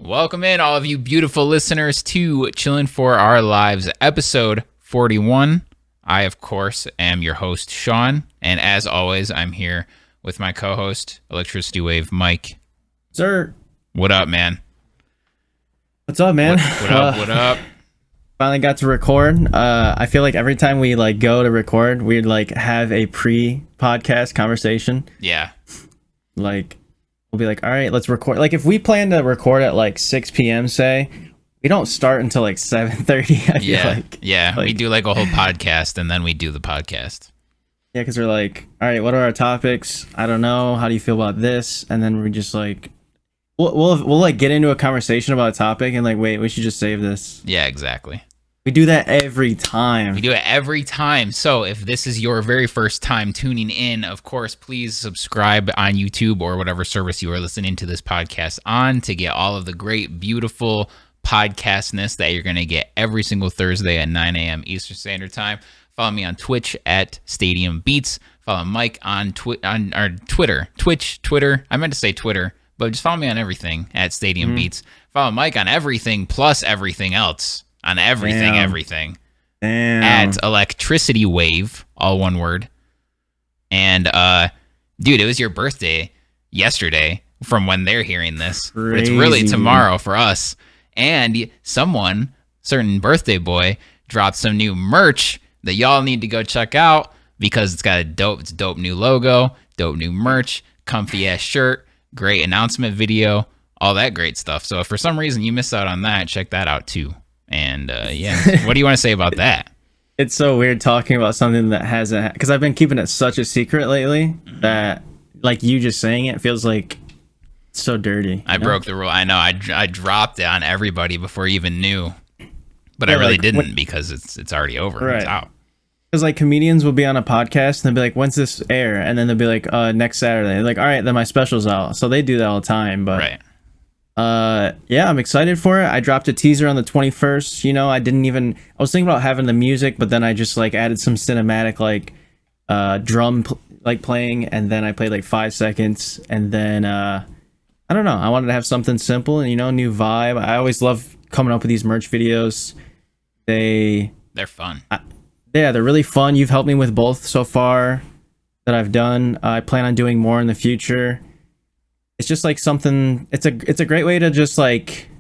Welcome in, all of you beautiful listeners, to Chillin for Our Lives, episode 41. I, of course, am your host, Sean, and as always, I'm here with my co-host, ElectricityWave, Mike. Sir. What up, man? What's up, man? What up? Finally got to record. I feel like every time we go to record, we'd have a pre-podcast conversation. Yeah. We'll be like, all right, let's record. If we plan to record at 6 p.m., say, we don't start until 7:30. I feel like. Yeah, we do a whole podcast and then we do the podcast. Yeah, because we're all right, what are our topics? I don't know. How do you feel about this? And then we're just we'll get into a conversation about a topic and wait, we should just save this. Yeah, exactly. We do that every time. We do it every time. So if this is your very first time tuning in, of course, please subscribe on YouTube or whatever service you are listening to this podcast on to get all of the great, beautiful podcastness that you're going to get every single Thursday at 9 a.m. Eastern Standard Time. Follow me on Twitch at Stadium Beats. Follow Mike on Twitter. I meant to say Twitter, but just follow me on everything at Stadium Beats. Follow Mike on everything plus everything else. On everything. Damn. At ElectricityWave, all one word. And, dude, it was your birthday yesterday from when they're hearing this. Crazy. It's really tomorrow for us. And someone, certain birthday boy, dropped some new merch that y'all need to go check out because it's got it's dope new logo, dope new merch, comfy ass shirt, great announcement video, all that great stuff. So if for some reason you missed out on that, check that out too. And what do you want to say about that? It's so weird talking about something that hasn't, because I've been keeping it such a secret lately that you just saying it feels so dirty. I broke the rule. I know. I dropped it on everybody before you even knew, but I really didn't because it's already over. Right. It's out. Because comedians will be on a podcast and they'll be like, "When's this air?" And then they'll be like, "Next Saturday." They're like, "All right, then my special's out." So they do that all the time. But right. Yeah, I'm excited for it. I dropped a teaser on the 21st. I was thinking about having the music, but then I just added some cinematic drum playing, and then I played 5 seconds, and then I don't know. I wanted to have something simple and new vibe. I always love coming up with these merch videos. They're fun. Yeah, they're really fun. You've helped me with both so far that I've done. I plan on doing more in the future. It's just something. It's a great way to just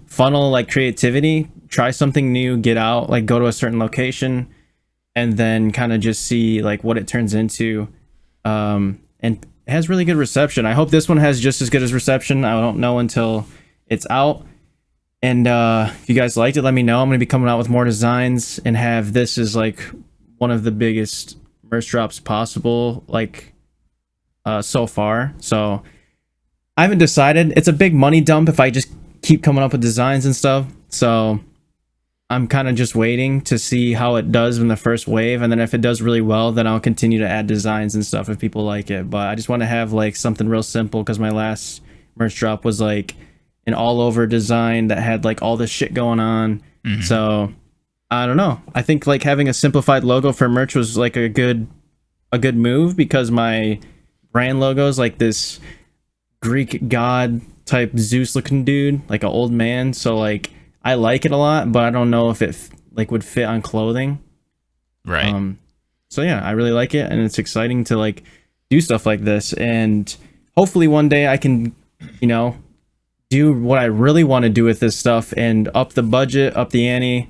funnel creativity, try something new, get out, go to a certain location, and then kind of just see what it turns into. And it has really good reception. I hope this one has just as good as reception. I don't know until it's out. And if you guys liked it, let me know. I'm gonna be coming out with more designs and have this as one of the biggest merch drops possible so far. So I haven't decided. It's a big money dump if I just keep coming up with designs and stuff. So I'm kind of just waiting to see how it does in the first wave. And then if it does really well, then I'll continue to add designs and stuff if people like it. But I just want to have something real simple because my last merch drop was an all over design that had all this shit going on. Mm-hmm. So I don't know. I think having a simplified logo for merch was a good move because my brand logo is this Greek god type Zeus looking dude, an old man. So I like it a lot, but I don't know if it would fit on clothing. Right. So yeah, I really like it, and it's exciting to do stuff like this, and hopefully one day I can, do what I really want to do with this stuff and up the budget, up the ante.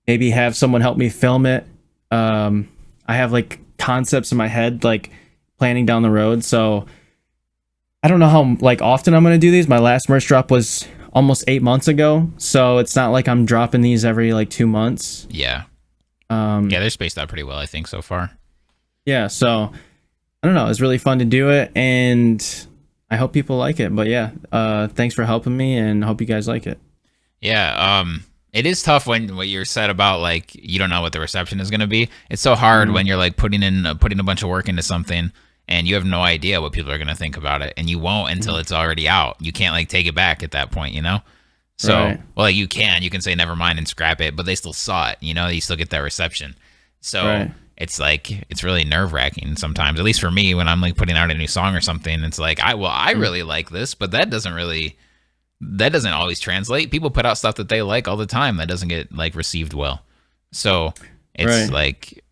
Maybe have someone help me film it. I have concepts in my head, planning down the road. So I don't know how often I'm going to do these. My last merch drop was almost 8 months ago. So it's not like I'm dropping these every 2 months. Yeah. Yeah, they're spaced out pretty well, I think, so far. Yeah, so I don't know. It's really fun to do it, and I hope people like it. But yeah, thanks for helping me, and hope you guys like it. Yeah, it is tough when what you're said about you don't know what the reception is going to be. It's so hard when you're putting a bunch of work into something and you have no idea what people are going to think about it, and you won't until it's already out. You can't take it back at that point, So, right. Well, you can say never mind and scrap it, but they still saw it, you still get that reception. So right. It's it's really nerve wracking sometimes, at least for me when I'm putting out a new song or something. It's I really like this, but that doesn't really that doesn't always translate. People put out stuff that they like all the time that doesn't get like received well. So it's Right. like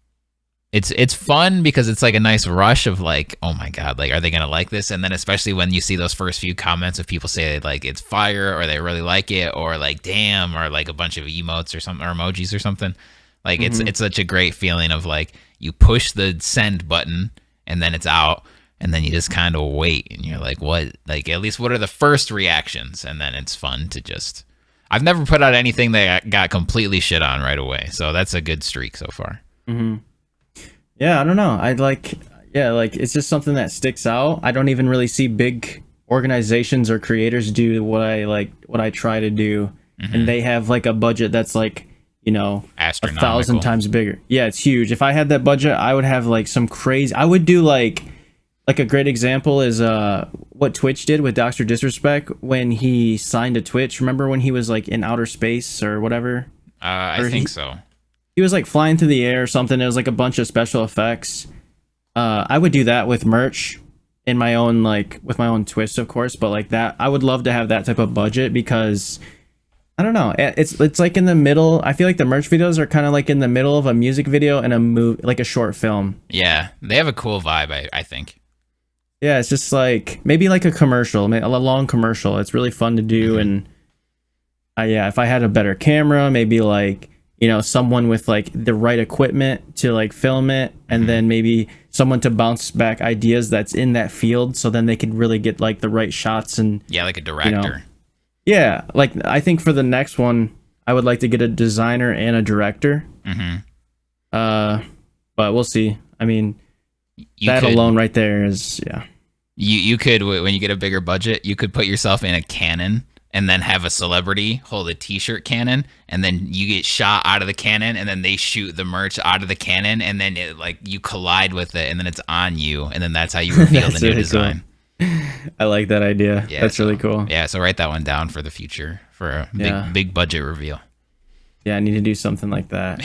it's fun because it's like a nice rush of like, oh my god, like are they gonna like this? And then especially when you see those first few comments of people say like it's fire or they really like it or like damn or like a bunch of emotes or something or emojis or something. Like it's such a great feeling of like you push the send button and then it's out and then you just kind of wait and you're like what, like at least what are the first reactions, and then it's fun to just, I've never put out anything that got completely shit on right away, so that's a good streak so far. Yeah, I don't know. I'd like, yeah, like it's just something that sticks out. I don't even really see big organizations or creators do what I try to do, and they have like a budget that's like, you know, 1,000 times bigger. Yeah, it's huge. If I had that budget, I would have like some crazy. I would do like a great example is what Twitch did with Dr. Disrespect when he signed to Twitch. Remember when he was like in outer space or whatever? I think so. He was like flying through the air or something. It was like a bunch of special effects. I would do that with merch in my own, like with my own twist, of course, but like that, I would love to have that type of budget because I don't know. It's like in the middle. I feel like the merch videos are kind of like in the middle of a music video and a movie, like a short film. Yeah, they have a cool vibe, I think. Yeah, it's just like maybe like a commercial, a long commercial. It's really fun to do, and yeah, if I had a better camera, maybe like, you know, someone with like the right equipment to like film it, and then maybe someone to bounce back ideas that's in that field, so then they could really get like the right shots and yeah, like a director. You know, yeah, like I think for the next one, I would like to get a designer and a director. But we'll see. I mean, that alone right there is, yeah. You could, when you get a bigger budget, you could put yourself in a cannon and then have a celebrity hold a t-shirt cannon, and then you get shot out of the cannon, and then they shoot the merch out of the cannon, and then it, like you collide with it, and then it's on you, and then that's how you reveal the new really design. Cool. I like that idea. Yeah, that's really cool. Yeah, so write that one down for the future for a big budget reveal. Yeah, I need to do something like that.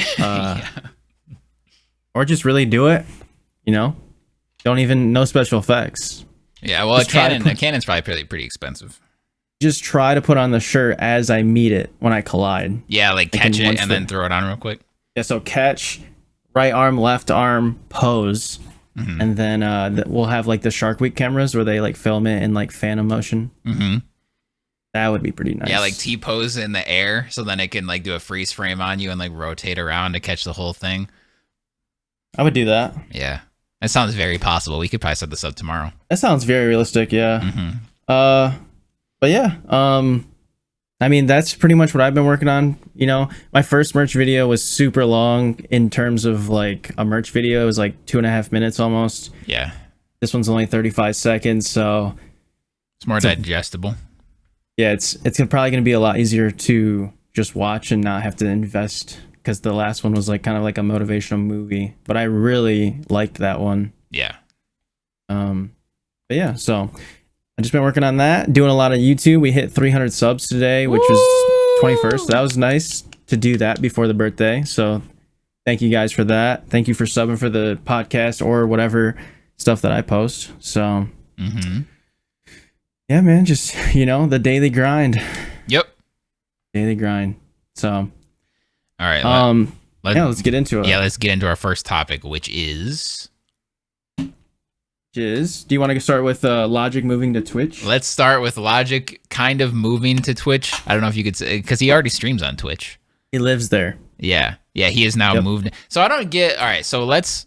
Or just really do it, you know? Don't even, no special effects. Yeah, well, a cannon's probably pretty expensive. Just try to put on the shirt as I meet it when I collide. Yeah, like catch it and then throw it on real quick. Yeah, so catch, right arm, left arm, pose. And then we'll have like the Shark Week cameras where they like film it in like phantom motion. That would be pretty nice. Yeah, like T-pose in the air, so then it can like do a freeze frame on you and like rotate around to catch the whole thing. I would do that. Yeah. That sounds very possible. We could probably set this up tomorrow. That sounds very realistic, yeah. But yeah, I mean, that's pretty much what I've been working on. You know, my first merch video was super long in terms of like a merch video. It was like 2.5 minutes almost. Yeah. This one's only 35 seconds, so it's more digestible. Yeah, it's probably going to be a lot easier to just watch and not have to invest, because the last one was like kind of like a motivational movie, but I really liked that one. Yeah. But yeah, so I've just been working on that, doing a lot of YouTube. We hit 300 subs today, which was 21st. That was nice to do that before the birthday. So thank you guys for that. Thank you for subbing for the podcast or whatever stuff that I post. So yeah, man, just, you know, the daily grind. Yep. Daily grind. So all right. Let's get into it. Yeah, let's get into our first topic, which is... Do you want to start with Logic moving to Twitch? Let's start with Logic kind of moving to Twitch. I don't know if you could say, because he already streams on Twitch. He lives there. Yeah. Yeah, he is now moved. So I don't get... All right, so let's...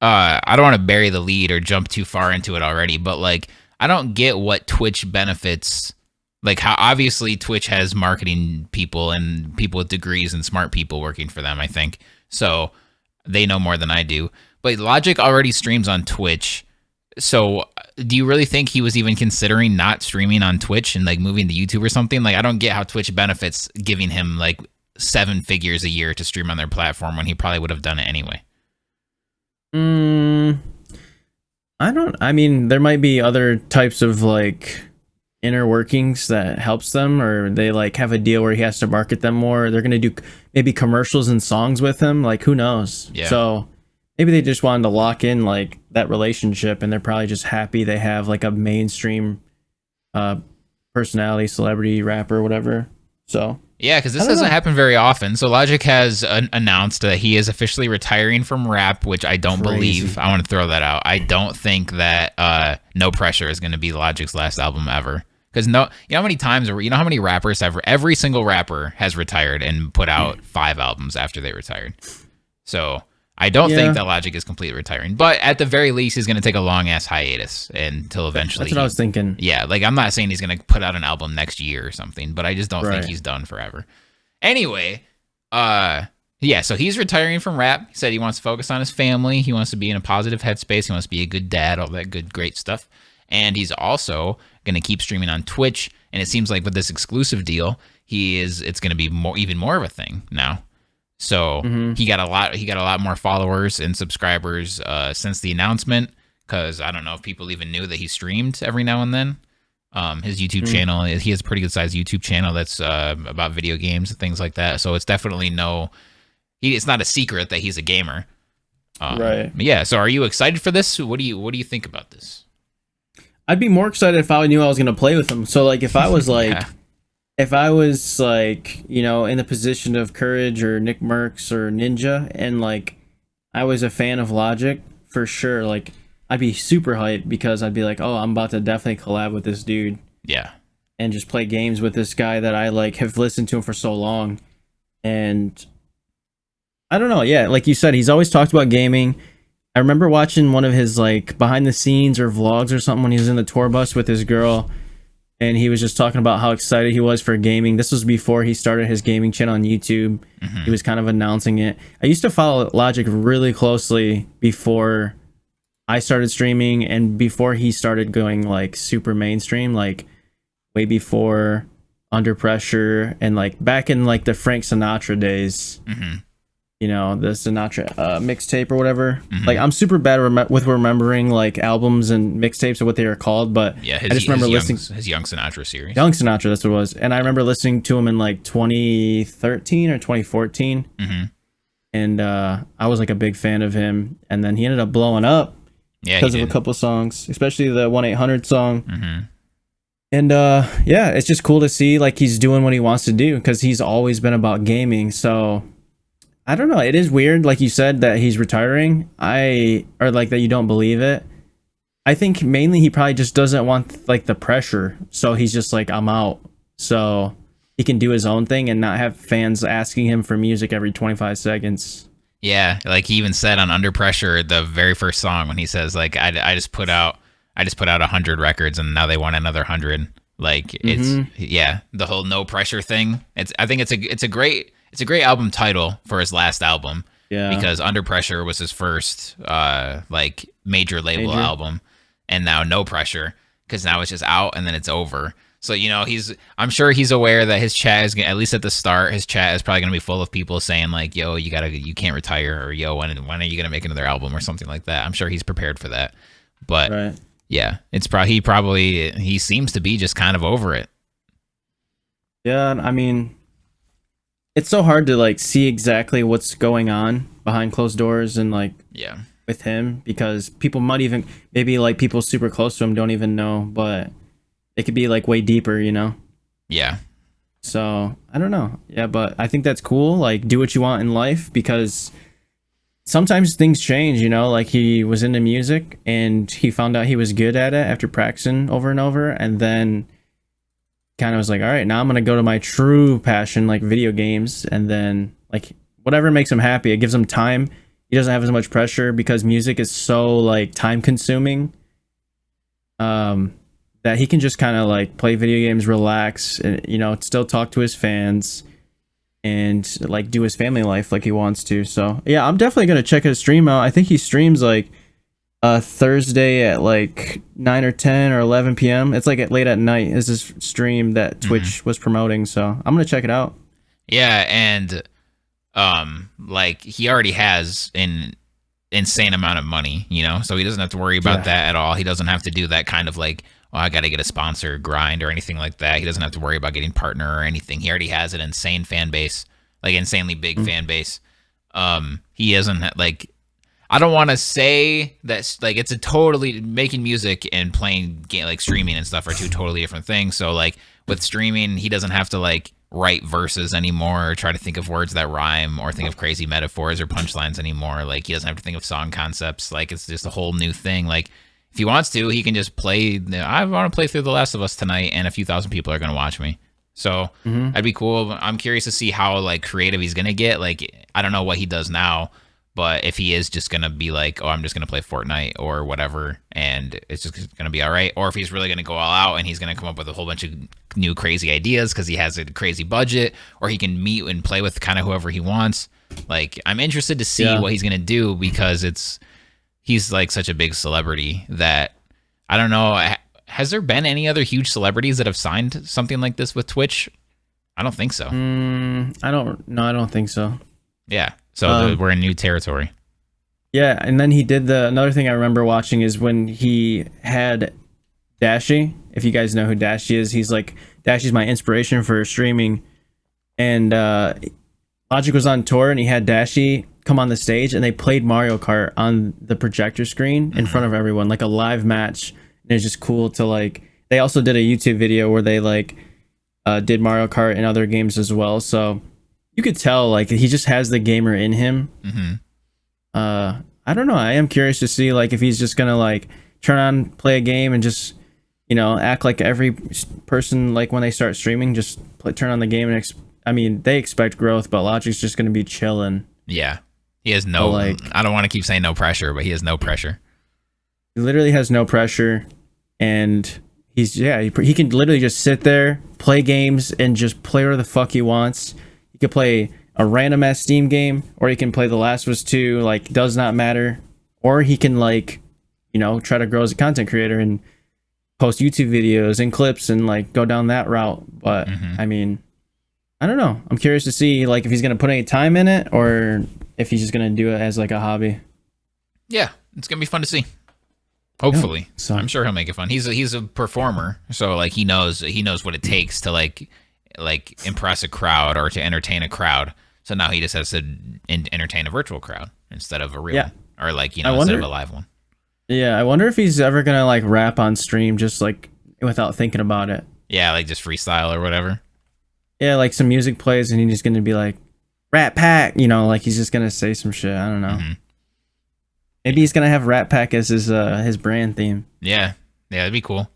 I don't want to bury the lead or jump too far into it already, but like, I don't get what Twitch benefits... Like how obviously Twitch has marketing people and people with degrees and smart people working for them, I think. So they know more than I do. But Logic already streams on Twitch. So do you really think he was even considering not streaming on Twitch and like moving to YouTube or something? Like I don't get how Twitch benefits giving him like 7 figures a year to stream on their platform when he probably would have done it anyway. I mean, there might be other types of like inner workings that helps them, or they like have a deal where he has to market them more. They're gonna do maybe commercials and songs with him, like who knows. Yeah. So maybe they just wanted to lock in like that relationship, and they're probably just happy they have like a mainstream personality, celebrity, rapper, whatever. So Yeah, because this I don't doesn't know. happen very often. So Logic has announced that he is officially retiring from rap, which I don't believe. Crazy. I want to throw that out. I don't think that No Pressure is going to be Logic's last album ever. Because no, you know how many times, you know how many rappers have, every single rapper has retired and put out 5 albums after they retired. So I don't Yeah, think that Logic is completely retiring. But at the very least, he's going to take a long ass hiatus until eventually. that's what I was thinking. Yeah, like I'm not saying he's going to put out an album next year or something, but I just don't think Right. he's done forever. Anyway, yeah, so he's retiring from rap. He said he wants to focus on his family. He wants to be in a positive headspace. He wants to be a good dad, all that good, great stuff. And he's also going to keep streaming on Twitch. And it seems like with this exclusive deal, it's going to be even more of a thing now. So he got a lot more followers and subscribers since the announcement. Because I don't know if people even knew that he streamed every now and then. His YouTube channel, he has a pretty good sized YouTube channel that's about video games and things like that. So it's definitely it's not a secret that he's a gamer. Right. Yeah. So are you excited for this? What do you think about this? I'd be more excited if I knew I was gonna play with him. So like if I was like Yeah. if I was like, you know, in the position of Courage or Nick Merckx or Ninja and like I was a fan of Logic, for sure, like I'd be super hyped because I'd be like, oh, I'm about to definitely collab with this dude Yeah. and just play games with this guy that I like have listened to him for so long. And I don't know, yeah, like you said, he's always talked about gaming. I remember watching one of his like behind the scenes or vlogs or something when he was in the tour bus with his girl and he was just talking about how excited he was for gaming. This was before he started his gaming channel on YouTube. He was kind of announcing it. I used to follow Logic really closely before I started streaming and before he started going like super mainstream, like way before Under Pressure and like back in like the Frank Sinatra days. You know, the Sinatra mixtape or whatever. Like I'm super bad with remembering like albums and mixtapes or what they are called, but Yeah. I just remember listening his Young Sinatra series. Young Sinatra, that's what it was. And I remember listening to him in like 2013 or 2014. And I was like a big fan of him. And then he ended up blowing up Yeah. because He of a did. couple songs, especially the 1-800 song. And yeah, it's just cool to see like he's doing what he wants to do because he's always been about gaming. So I don't know. It is weird, like you said, that he's retiring. Or like that you don't believe it. I think mainly he probably just doesn't want like the pressure. So he's just like, I'm out. So he can do his own thing and not have fans asking him for music every 25 seconds. Yeah, like he even said on Under Pressure, the very first song, when he says like, I just put out 100 records and now they want another 100. Like it's yeah, the whole No Pressure thing. I think it's a great album title for his last album. Yeah. Because Under Pressure was his first like major label Major. album, and now No Pressure, because now it's just out and then it's over. So you know I'm sure he's aware that his chat is at least at the start, his chat is probably gonna be full of people saying like, "Yo, you can't retire," or "Yo, when are you gonna make another album?" or something like that. I'm sure he's prepared for that. But Right. yeah, it's he seems to be just kind of over it. Yeah. I mean, it's so hard to like see exactly what's going on behind closed doors and like Yeah. with him because people might even maybe like people super close to him don't even know, but it could be like way deeper, you know? Yeah. So I don't know. Yeah, but I think that's cool. Like do what you want in life because sometimes things change, you know, like he was into music and he found out he was good at it after practicing over and over and then kind of was like, all right, now I'm going to go to my true passion, like video games. And then like whatever makes him happy, it gives him time. He doesn't have as much pressure because music is so like time consuming. That he can just kind of like play video games, relax, and you know, still talk to his fans and like do his family life like he wants to. So yeah, I'm definitely gonna check his stream out. I think he streams like Thursday at like 9 or 10 or 11 p.m. It's like at late at night is this stream that Twitch was promoting. So I'm gonna check it out. Yeah, and like he already has an insane amount of money, you know, so he doesn't have to worry about that at all. He doesn't have to do that kind of like, well, I got to get a sponsor grind or anything like that. He doesn't have to worry about getting partner or anything. He already has an insane fan base, like insanely big fan base. He isn't like, I don't want to say that like it's a totally making music and playing game like streaming and stuff are two totally different things. So like with streaming, he doesn't have to like write verses anymore or try to think of words that rhyme or think of crazy metaphors or punchlines anymore. Like he doesn't have to think of song concepts. Like it's just a whole new thing. Like if he wants to, he can just play. I want to play through The Last of Us tonight, and a few thousand people are going to watch me. So that'd be cool. I'm curious to see how like creative he's going to get. Like I don't know what he does now, but if he is just going to be like, oh, I'm just going to play Fortnite or whatever, and it's just going to be all right. Or if he's really going to go all out and he's going to come up with a whole bunch of new crazy ideas because he has a crazy budget, or he can meet and play with kind of whoever he wants. Like I'm interested to see what he's going to do because he's like such a big celebrity that I don't know. Has there been any other huge celebrities that have signed something like this with Twitch? I don't think so. I don't think so. Yeah. So we're in new territory. Yeah, and then he did another thing I remember watching is when he had Dashi. If you guys know who Dashi is, he's like, Dashi's my inspiration for streaming. And Logic was on tour and he had Dashi come on the stage and they played Mario Kart on the projector screen in front of everyone, like a live match. And it's just cool to like, they also did a YouTube video where they like did Mario Kart and other games as well. So you could tell like he just has the gamer in him. I don't know. I am curious to see like if he's just gonna like turn on, play a game, and just act like every person like when they start streaming, just turn on the game and they expect growth, but Logic's just gonna be chilling. Yeah, he has no. Like, I don't want to keep saying no pressure, but he has no pressure. He literally has no pressure, and he can literally just sit there, play games, and just play whatever the fuck he wants. He could play a random ass Steam game, or he can play The Last of Us 2, like does not matter. Or he can like, try to grow as a content creator and post YouTube videos and clips and like go down that route. But I mean, I don't know. I'm curious to see like if he's gonna put any time in it or if he's just gonna do it as like a hobby. Yeah, it's gonna be fun to see. Hopefully, yeah, so I'm sure he'll make it fun. He's a performer, so like he knows what it takes to like impress a crowd or to entertain a crowd. So now he just has to entertain a virtual crowd instead of a real one, or like instead of a live one. Yeah, I wonder if he's ever gonna like rap on stream just like without thinking about it. Yeah, like just freestyle or whatever. Yeah, like some music plays and he's just gonna be like, Rat Pack, like he's just gonna say some shit. I don't know. Maybe he's gonna have Rat Pack as his brand theme. Yeah, that'd be cool.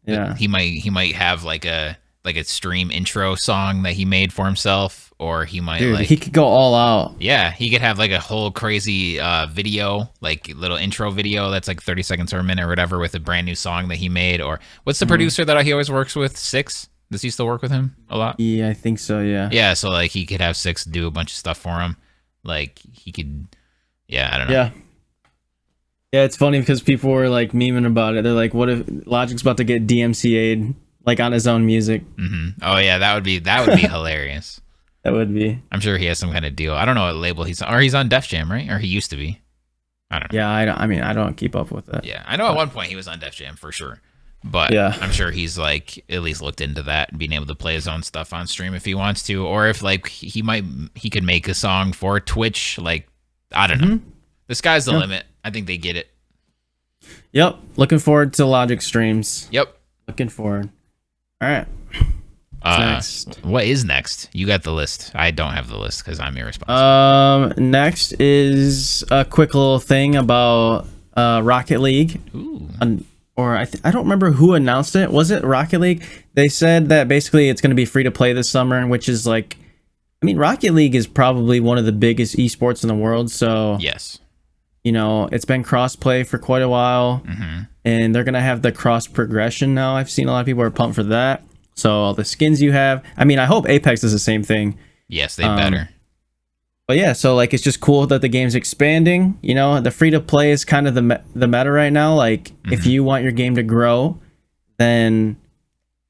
Yeah. He might have like a stream intro song that he made for himself, or he might he could go all out. Yeah, he could have like a whole crazy video, like little intro video that's like 30 seconds or a minute or whatever with a brand new song that he made. Or what's the producer that he always works with? Six? Does he still work with him a lot? Yeah, I think so. Yeah. Yeah, so like he could have Six do a bunch of stuff for him. Like he could. Yeah, I don't know. Yeah. Yeah, it's funny because people were like memeing about it. They're like, "What if Logic's about to get DMCA'd like on his own music?" Oh yeah, that would be hilarious. That would be. I'm sure he has some kind of deal. I don't know what label he's on. Or he's on Def Jam, right? Or he used to be. I don't know. Yeah, I don't keep up with that. Yeah, I know at one point he was on Def Jam for sure. But yeah. I'm sure he's like at least looked into that and being able to play his own stuff on stream if he wants to, or if like he could make a song for Twitch. Like I don't know. The sky's the limit. I think they get it. Yep. Looking forward to Logic streams. Yep. Looking forward. All right. Next. What is next? You got the list. I don't have the list because I'm irresponsible. Next is a quick little thing about Rocket League. Ooh. I don't remember who announced it. Was it Rocket League? They said that basically it's going to be free to play this summer, which is like, I mean, Rocket League is probably one of the biggest esports in the world. So yes, it's been cross-play for quite a while, and they're going to have the cross progression now. I've seen a lot of people are pumped for that. So all the skins you have, I mean, I hope Apex does the same thing. Yes, they better. But yeah, so like it's just cool that the game's expanding. The free to play is kind of the meta right now. Like if you want your game to grow, then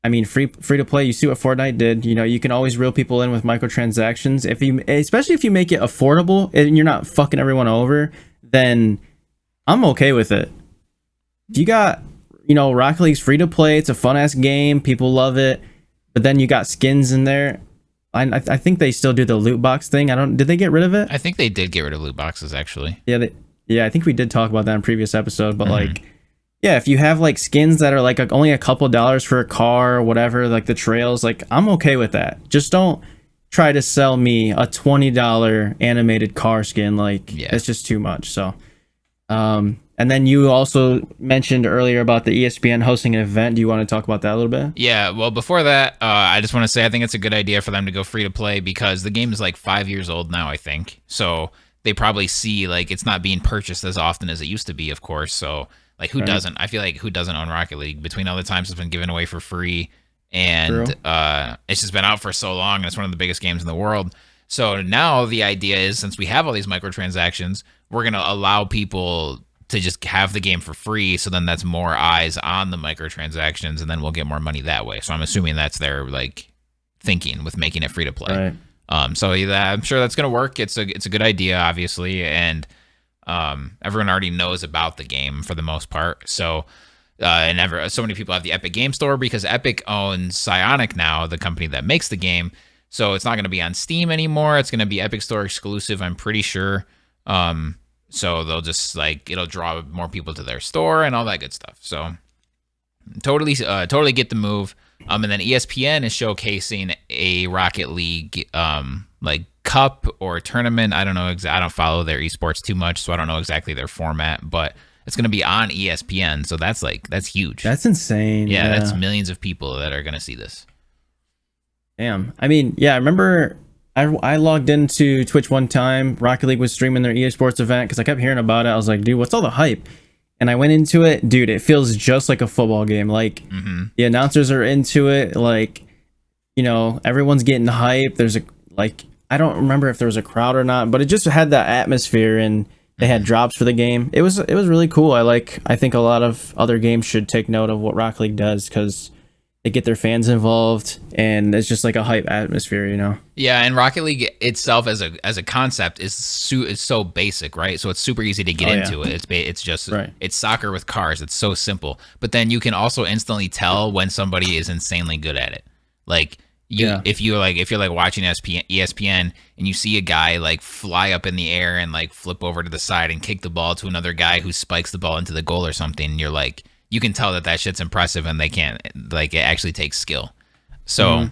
I mean free to play. You see what Fortnite did. You can always reel people in with microtransactions. Especially if you make it affordable and you're not fucking everyone over, then I'm okay with it. If you got Rocket League's free to play, it's a fun ass game, people love it, but then you got skins in there. I think they still do the loot box thing. Did they get rid of it? I think they did get rid of loot boxes, actually. Yeah, Yeah, I think we did talk about that in previous episode, but Mhm. like, yeah, if you have like skins that are like only a couple dollars for a car or whatever, like the trails, like I'm okay with that. Just don't try to sell me a $20 animated car skin. Like Yeah. it's just too much. So, and then you also mentioned earlier about the ESPN hosting an event. Do you want to talk about that a little bit? Yeah, well, before that, I just want to say I think it's a good idea for them to go free to play because the game is like 5 years old now, I think. So they probably see like it's not being purchased as often as it used to be, of course. So like, who Right. doesn't? I feel like who doesn't own Rocket League? Between all the times it's been given away for free, True. and it's just been out for so long, and it's one of the biggest games in the world. So now the idea is, since we have all these microtransactions, we're gonna allow people to just have the game for free, so then that's more eyes on the microtransactions, and then we'll get more money that way. So I'm assuming that's their like thinking with making it free to play. Right. So yeah, I'm sure that's gonna work. It's a good idea, obviously, and everyone already knows about the game for the most part. So so many people have the Epic Game Store because Epic owns Psyonix now, the company that makes the game. So it's not going to be on Steam anymore. It's going to be Epic Store exclusive, I'm pretty sure. So they'll just like it'll draw more people to their store and all that good stuff. So totally get the move. And then ESPN is showcasing a Rocket League like cup or tournament. I don't know. I don't follow their esports too much, so I don't know exactly their format. But it's going to be on ESPN, so that's huge. That's insane. Yeah, that's millions of people that are going to see this. Damn. I mean, yeah, I remember I logged into Twitch one time. Rocket League was streaming their esports event because I kept hearing about it. I was like, dude, what's all the hype? And I went into it. Dude, it feels just like a football game. Like, the announcers are into it. Like, everyone's getting hype. There's I don't remember if there was a crowd or not, but it just had that atmosphere, and they had drops for the game. It was really cool. I think a lot of other games should take note of what Rocket League does because they get their fans involved, and it's just like a hype atmosphere, Yeah, and Rocket League itself as a concept is so basic, right? So it's super easy to get into it. It's just It's soccer with cars. It's so simple. But then you can also instantly tell when somebody is insanely good at it. Like if you're watching ESPN and you see a guy like fly up in the air and like flip over to the side and kick the ball to another guy who spikes the ball into the goal or something, and you're like, you can tell that shit's impressive, and they can't it actually takes skill. So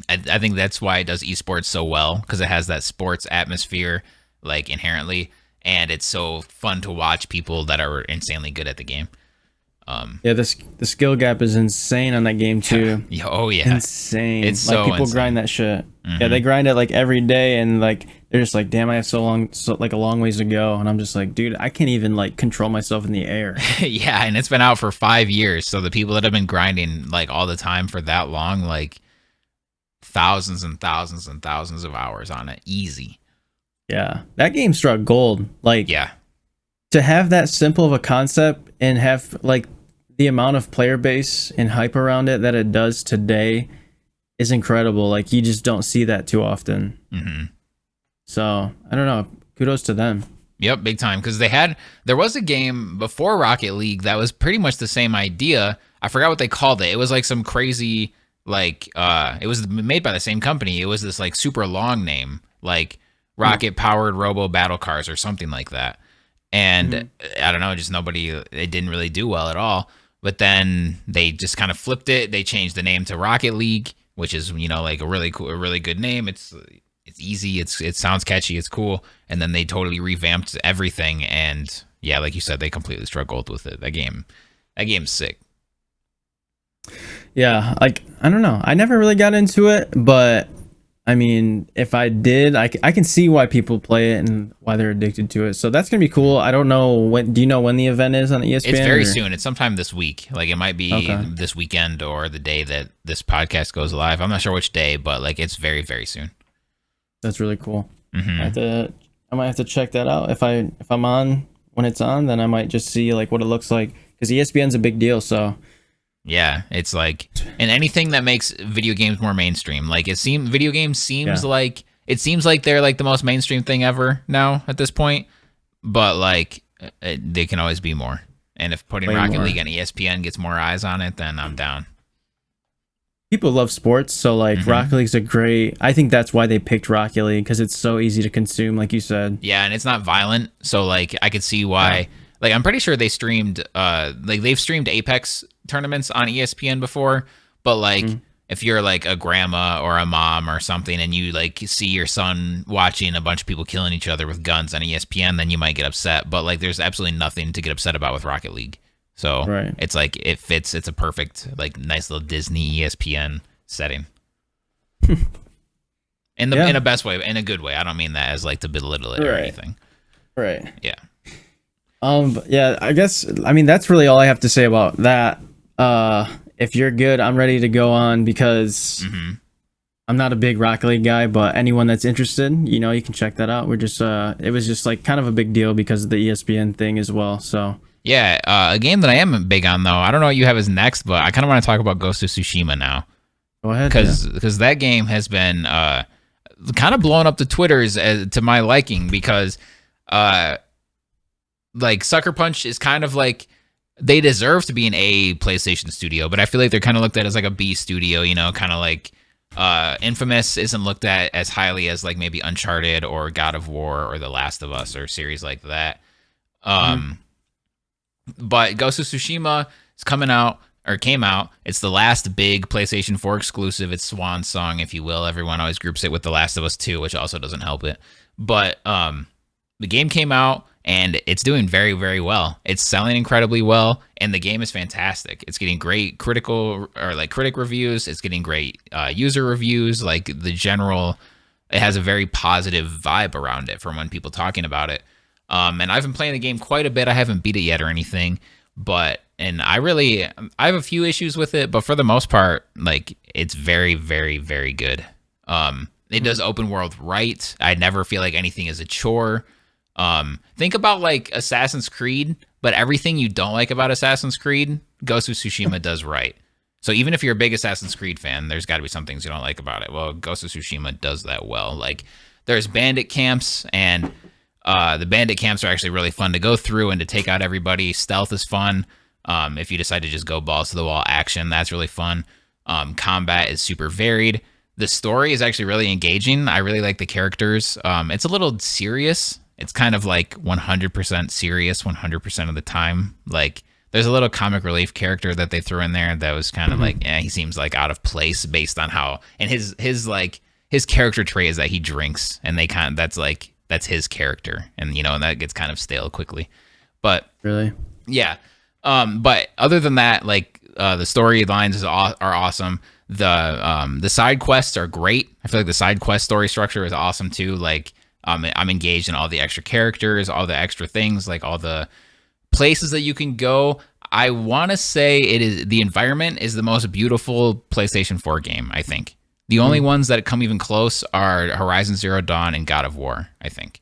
I think that's why it does esports so well, because it has that sports atmosphere like inherently, and it's so fun to watch people that are insanely good at the game. The skill gap is insane on that game too. Oh yeah, insane. It's like so people insane. grind that shit. Yeah, they grind it like every day, and like they're just like, damn, I have so a long ways to go, and I'm just like, dude, I can't even like control myself in the air. Yeah, and it's been out for 5 years, so the people that have been grinding like all the time for that long, like thousands and thousands and thousands of hours on it, easy. Yeah, that game struck gold. Like, yeah, to have that simple of a concept and have like the amount of player base and hype around it that it does today is incredible. Like, you just don't see that too often. So I don't know, kudos to them. Yep, big time. Because there was a game before Rocket League that was pretty much the same idea. I forgot what they called it. It was like some crazy, like, it was made by the same company. It was this like super long name, like Rocket Powered Robo Battle Cars or something like that. And I don't know, just it didn't really do well at all. But then they just kind of flipped it. They changed the name to Rocket League, which is, like a really cool, a really good name. It's easy. It sounds catchy. It's cool. And then they totally revamped everything. And yeah, like you said, they completely struck gold with it. That game's sick. Yeah, like, I don't know. I never really got into it, but I mean, if I did, I can see why people play it and why they're addicted to it. So that's going to be cool. I don't know when. Do you know when the event is on ESPN? It's very soon. It's sometime this week. Like, it might be this weekend or the day that this podcast goes live. I'm not sure which day, but like, it's very, very soon. That's really cool. I might have to check that out. If I'm on when it's on, then I might just see like what it looks like, because ESPN's a big deal. So yeah, it's like, and anything that makes video games more mainstream. Like, video games seems like they're like the most mainstream thing ever now at this point. But like, they can always be more. And if putting Rocket League on ESPN gets more eyes on it, then I'm down. people love sports, so like Rocket League's a great. I think that's why they picked Rocket League, because it's so easy to consume, like you said. Yeah, and it's not violent, so like I could see why. Yeah. Like I'm pretty sure they streamed, like they've streamed Apex tournaments on ESPN before, but like if you're like a grandma or a mom or something, and you like see your son watching a bunch of people killing each other with guns on ESPN, then you might get upset. But like there's absolutely nothing to get upset about with Rocket League. So it's like it fits. It's a perfect, like, nice little Disney ESPN setting. In a best way, in a good way. I don't mean that as like to belittle it or anything. Right. Yeah. Yeah. I guess. I mean, that's really all I have to say about that. If you're good, I'm ready to go on, because I'm not a big Rocket League guy, but anyone that's interested, you know, you can check that out. We're just. It was just like kind of a big deal because of the ESPN thing as well. So. Yeah, a game that I am big on, though, I don't know what you have as next, but I kind of want to talk about Ghost of Tsushima now. Go ahead. Because that game has been kind of blowing up the Twitters to my liking, because like Sucker Punch is kind of like, they deserve to be an A PlayStation studio, but I feel like they're kind of looked at as like a B studio, you know, kind of like Infamous isn't looked at as highly as like maybe Uncharted or God of War or The Last of Us or series like that. But Ghost of Tsushima is came out. It's the last big PlayStation 4 exclusive. It's swan song, if you will. Everyone always groups it with The Last of Us 2, which also doesn't help it. But the game came out, and it's doing very, very well. It's selling incredibly well, and the game is fantastic. It's getting great critic reviews. It's getting great user reviews. Like the general, it has a very positive vibe around it from when people talking about it. And I've been playing the game quite a bit. I haven't beat it yet or anything, and I have a few issues with it, but for the most part, like, it's very, very, very good. It does open world right. I never feel like anything is a chore. Think about like Assassin's Creed, but everything you don't like about Assassin's Creed, Ghost of Tsushima does right. So even if you're a big Assassin's Creed fan, there's got to be some things you don't like about it. Well, Ghost of Tsushima does that well. Like, there's bandit camps, and the bandit camps are actually really fun to go through and to take out everybody. Stealth is fun. If you decide to just go balls to the wall action, that's really fun. Combat is super varied. The story is actually really engaging. I really like the characters. It's a little serious. It's kind of like 100% serious 100% of the time. Like, there's a little comic relief character that they threw in there that was kind of like, he seems like out of place based on how, and his character trait is that he drinks, and that's his character, and you know, and that gets kind of stale quickly. But really, yeah. But other than that, like, the storylines are awesome. The side quests are great. I feel like the side quest story structure is awesome too. Like, I'm engaged in all the extra characters, all the extra things, like all the places that you can go. I want to say the environment is the most beautiful PlayStation 4 game, I think. The only ones that come even close are Horizon Zero Dawn and God of War, I think.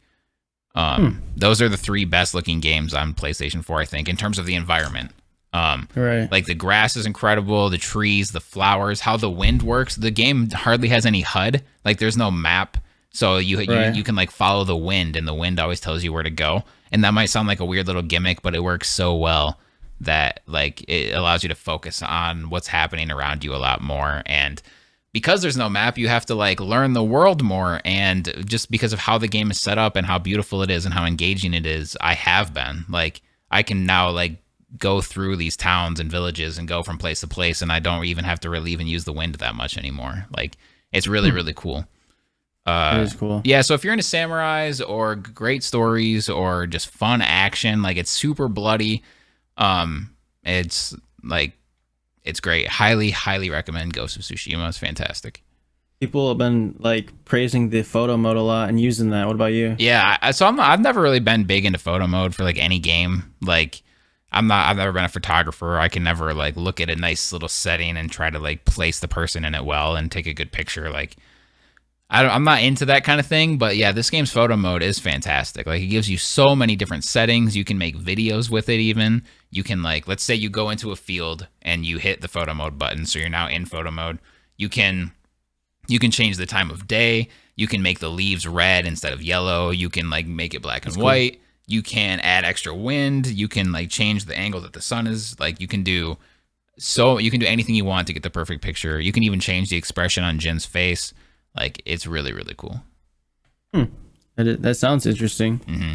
Those are the three best looking games on PlayStation 4, I think, in terms of the environment. Like, the grass is incredible, the trees, the flowers, how the wind works. The game hardly has any HUD. Like, there's no map. So you can like follow the wind, and the wind always tells you where to go. And that might sound like a weird little gimmick, but it works so well that like it allows you to focus on what's happening around you a lot more. And because there's no map, you have to like learn the world more. And just because of how the game is set up and how beautiful it is and how engaging it is, I can now like go through these towns and villages and go from place to place, and I don't even have to relieve and use the wind that much anymore. Like, it's really, really cool. It is cool. Yeah, so if you're into samurais or great stories or just fun action, like, it's super bloody. It's great. Highly, highly recommend Ghost of Tsushima. It's fantastic. People have been like praising the photo mode a lot and using that. What about you? Yeah, I've never really been big into photo mode for like any game. Like, I've never been a photographer. I can never like look at a nice little setting and try to like place the person in it well and take a good picture. Like, I'm not into that kind of thing, but yeah, this game's photo mode is fantastic. Like, it gives you so many different settings. You can make videos with it even. You can, like, let's say you go into a field and you hit the photo mode button, so you're now in photo mode. You can change the time of day. You can make the leaves red instead of yellow. You can, like, make it black and white. You can add extra wind. You can, like, change the angle that the sun is. Like, you can do so you can do anything you want to get the perfect picture. You can even change the expression on Jin's face. Like, it's really, really cool. That sounds interesting. Mm-hmm.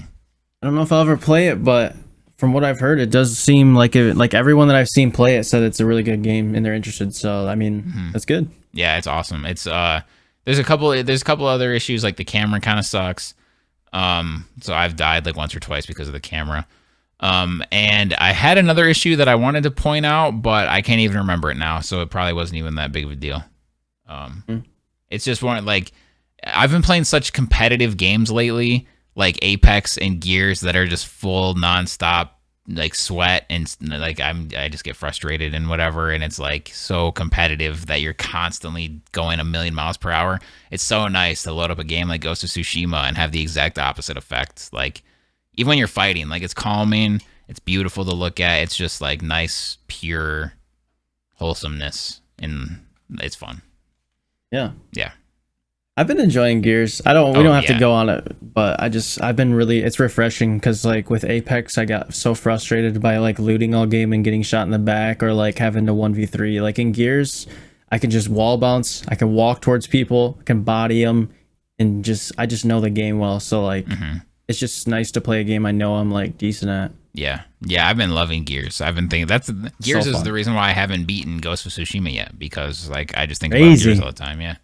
I don't know if I'll ever play it, but from what I've heard, it does seem like everyone that I've seen play it said it's a really good game and they're interested. So I mean, that's good. Yeah, it's awesome. It's there's a couple other issues, like the camera kind of sucks. So I've died like once or twice because of the camera. And I had another issue that I wanted to point out, but I can't even remember it now, so it probably wasn't even that big of a deal. It's just one, like, I've been playing such competitive games lately, like Apex and Gears, that are just full nonstop like sweat, and like I just get frustrated and whatever, and it's like so competitive that you're constantly going 1,000,000 miles per hour. It's so nice to load up a game like Ghost of Tsushima and have the exact opposite effect. Like, even when you're fighting, like, it's calming, it's beautiful to look at, it's just like nice, pure wholesomeness, and it's fun. Yeah. I've been enjoying Gears. We don't have to go on it, but I've been really, it's refreshing because like with Apex, I got so frustrated by like looting all game and getting shot in the back, or like having to 1v3. Like in Gears, I can just wall bounce, I can walk towards people, I can body them, and I just know the game well. So like, it's just nice to play a game I know I'm like decent at. Yeah, I've been loving Gears. I've been thinking Gears is the reason why I haven't beaten Ghost of Tsushima yet, because like I just think about Gears all the time. Yeah.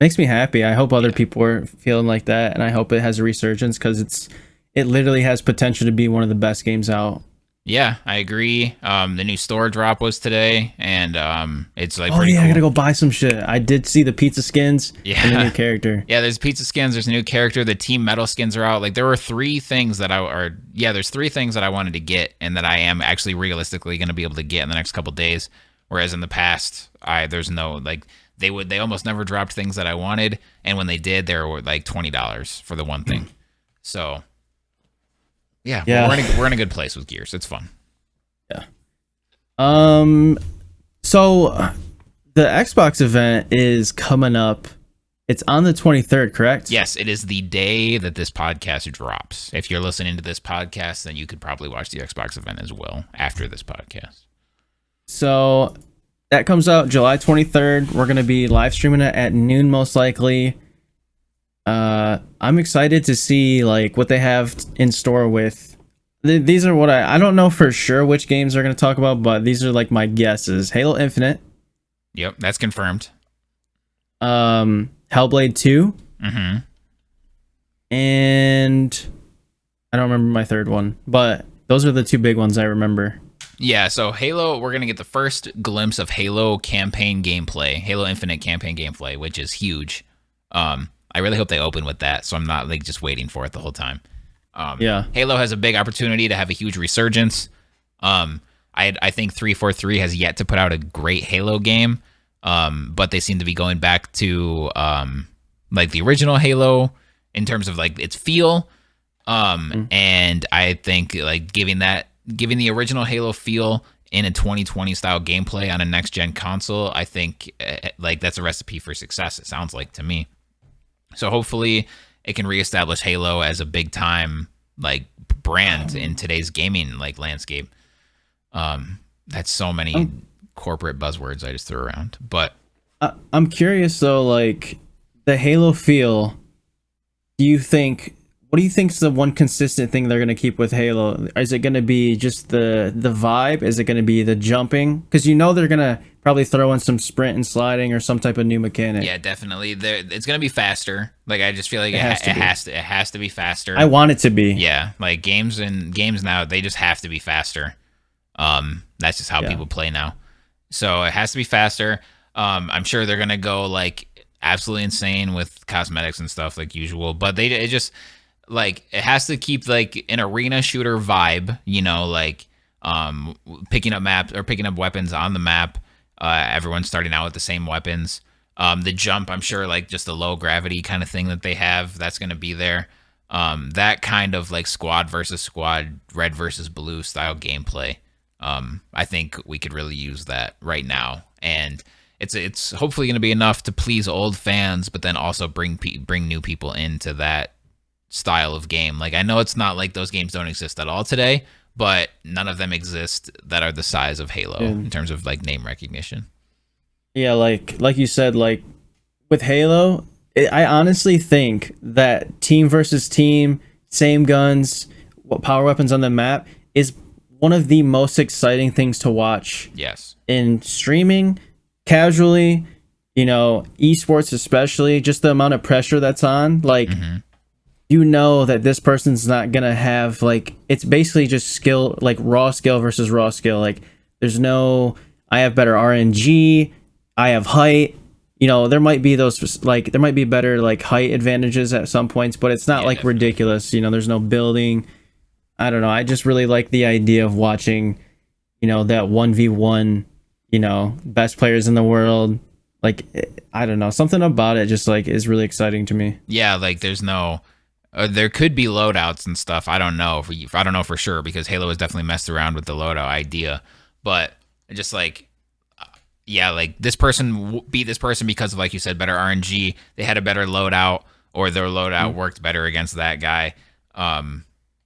Makes me happy. I hope other people are feeling like that, and I hope it has a resurgence, because it literally has potential to be one of the best games out. Yeah, I agree. The new store drop was today, and it's like cool. I gotta go buy some shit. I did see the pizza skins and the new character. Yeah, there's pizza skins, there's a new character, the Team Metal skins are out. Like, there were three things that there's three things that I wanted to get, and that I am actually realistically going to be able to get in the next couple days, whereas in the past, there's no, like, they almost never dropped things that I wanted, and when they did, they were like $20 for the one thing. So yeah. We're in a good place with Gears. It's fun. Yeah. So the Xbox event is coming up. It's on the 23rd, correct? Yes, it is the day that this podcast drops. If you're listening to this podcast, then you could probably watch the Xbox event as well after this podcast. So that comes out July 23rd. We're going to be live streaming it at noon, most likely. I'm excited to see like what they have in store with. These are what I don't know for sure which games they're going to talk about, but these are like my guesses. Halo Infinite. Yep, that's confirmed. Hellblade 2. And I don't remember my third one, but those are the two big ones I remember. Yeah, so Halo, we're going to get the first glimpse of Halo campaign gameplay, Halo Infinite campaign gameplay, which is huge. I really hope they open with that, so I'm not like just waiting for it the whole time. Halo has a big opportunity to have a huge resurgence. I think 343 has yet to put out a great Halo game, but they seem to be going back to like the original Halo in terms of like its feel. And I think like giving the original Halo feel in a 2020 style gameplay on a next gen console, I think like that's a recipe for success. It sounds like to me. So hopefully it can reestablish Halo as a big time like brand in today's gaming like landscape. That's so many corporate buzzwords I just threw around, but I'm curious though, like the Halo feel. What do you think is the one consistent thing they're going to keep with Halo? Is it going to be just the vibe? Is it going to be the jumping? Because they're going to probably throw in some sprint and sliding or some type of new mechanic. Yeah, definitely. It's going to be faster. Like, I just feel like it has to be faster. I want it to be. Yeah, like games now, they just have to be faster. That's just how people play now. So it has to be faster. I'm sure they're going to go like absolutely insane with cosmetics and stuff like usual, but it just like it has to keep like an arena shooter vibe, like picking up weapons on the map. Everyone's starting out with the same weapons. The jump, I'm sure, like just the low gravity kind of thing that they have, that's going to be there. That kind of like squad versus squad, red versus blue style gameplay. I think we could really use that right now, and it's hopefully going to be enough to please old fans, but then also bring new people into that style of game. Like, I know it's not like those games don't exist at all today, but none of them exist that are the size of Halo in terms of like name recognition. Yeah, like you said, like with Halo, I honestly think that team versus team, same guns, power weapons on the map is one of the most exciting things to watch. Yes. In streaming, casually, you know, esports especially, just the amount of pressure that's on, like you know that this person's not gonna have, like, it's basically just skill, like raw skill versus raw skill. Like there's no, I have better RNG, I have height. You know, there might be those, like, there might be better, like, height advantages at some points, but it's not, like, definitely ridiculous. You know, there's no building. I don't know. I just really like the idea of watching, you know, that 1v1, you know, best players in the world. Like, I don't know. Something about it just, like, is really exciting to me. Yeah, like, there's no... there could be loadouts and stuff. I don't know. I don't know for sure, because Halo has definitely messed around with the loadout idea. But just, like... yeah, like this person beat this person because of, like you said, better RNG. They had a better loadout, or their loadout worked better against that guy.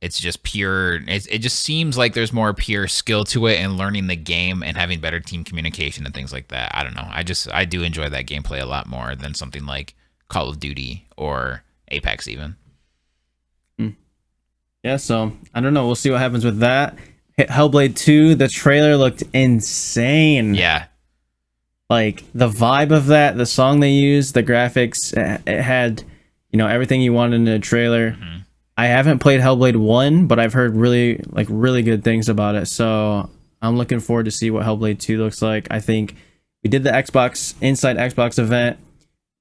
It's just pure. It just seems like there's more pure skill to it, and learning the game and having better team communication and things like that. I don't know. I do enjoy that gameplay a lot more than something like Call of Duty or Apex even. Yeah, so I don't know. We'll see what happens with that. Hellblade 2, the trailer looked insane. Yeah. Like the vibe of that, the song they used, the graphics, it had, you know, everything you wanted in a trailer. I haven't played Hellblade 1, but I've heard really good things about it. So I'm looking forward to see what Hellblade 2 looks like. I think we did the Inside Xbox event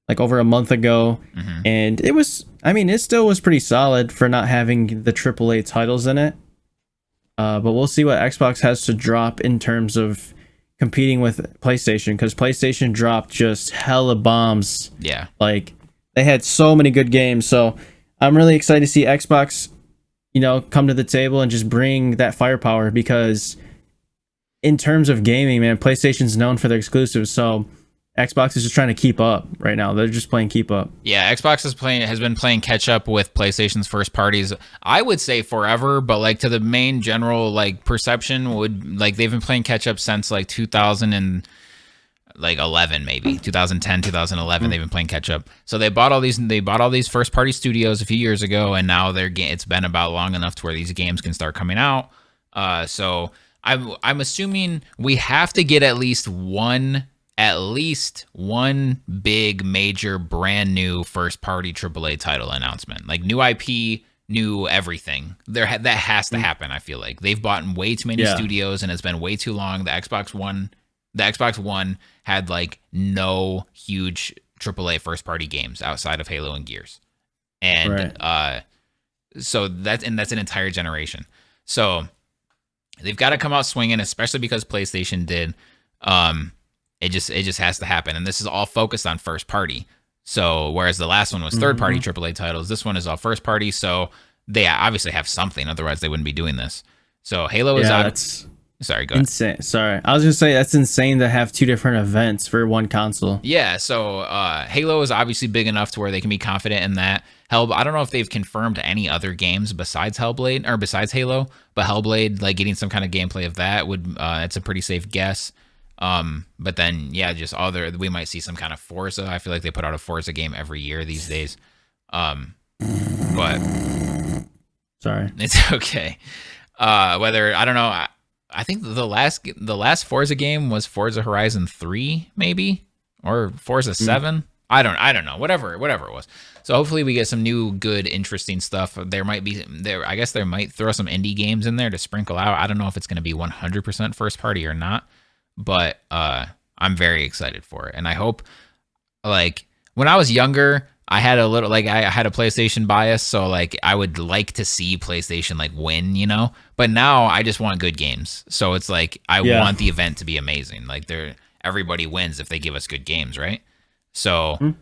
like over a month ago, and it was, I mean, it still was pretty solid for not having the AAA titles in it. But we'll see what Xbox has to drop in terms of competing with PlayStation, because PlayStation dropped just hella bombs. Yeah. Like, they had so many good games. So I'm really excited to see Xbox, you know, come to the table and just bring that firepower, because in terms of gaming, man, PlayStation's known for their exclusives. So Xbox is just trying to keep up right now. They're just playing keep up. Yeah, Xbox has been playing catch up with PlayStation's first parties. I would say forever, but like to the main general like perception would, like, they've been playing catch up since like 2011 maybe 2010 2011. They've been playing catch up. So they bought all these first party studios a few years ago, and now it's been about long enough to where these games can start coming out. So I'm assuming we have to get at least one big major brand new first party AAA title announcement, like new IP, new everything. That has to happen. I feel like they've bought way too many studios, and it's been way too long. The Xbox One had like no huge AAA first party games outside of Halo and Gears, and so that's an entire generation. So they've got to come out swinging, especially because PlayStation did. It just has to happen, and this is all focused on first party. So whereas the last one was third party AAA titles, this one is all first party. So they obviously have something, otherwise they wouldn't be doing this. So Halo is that's sorry, go ahead. Insane. Sorry, I was gonna say that's insane to have two different events for one console. Yeah. So Halo is obviously big enough to where they can be confident in that. I don't know if they've confirmed any other games besides Hellblade or besides Halo, but Hellblade, like getting some kind of gameplay of that would it's a pretty safe guess. But then just we might see some kind of Forza. I feel like they put out a Forza game every year these days. But sorry, it's okay. Whether, I don't know. I think the last Forza game was Forza Horizon 3 maybe, or Forza 7. I don't know. Whatever it was. So hopefully we get some new, good, interesting stuff. I guess they might throw some indie games in there to sprinkle out. I don't know if it's going to be 100% first party or not. But I'm very excited for it, and I hope, like, when I was younger, I had a PlayStation bias, so like I would like to see PlayStation like win, you know. But now I just want good games, so it's like I want the event to be amazing. Like everybody wins if they give us good games, right? So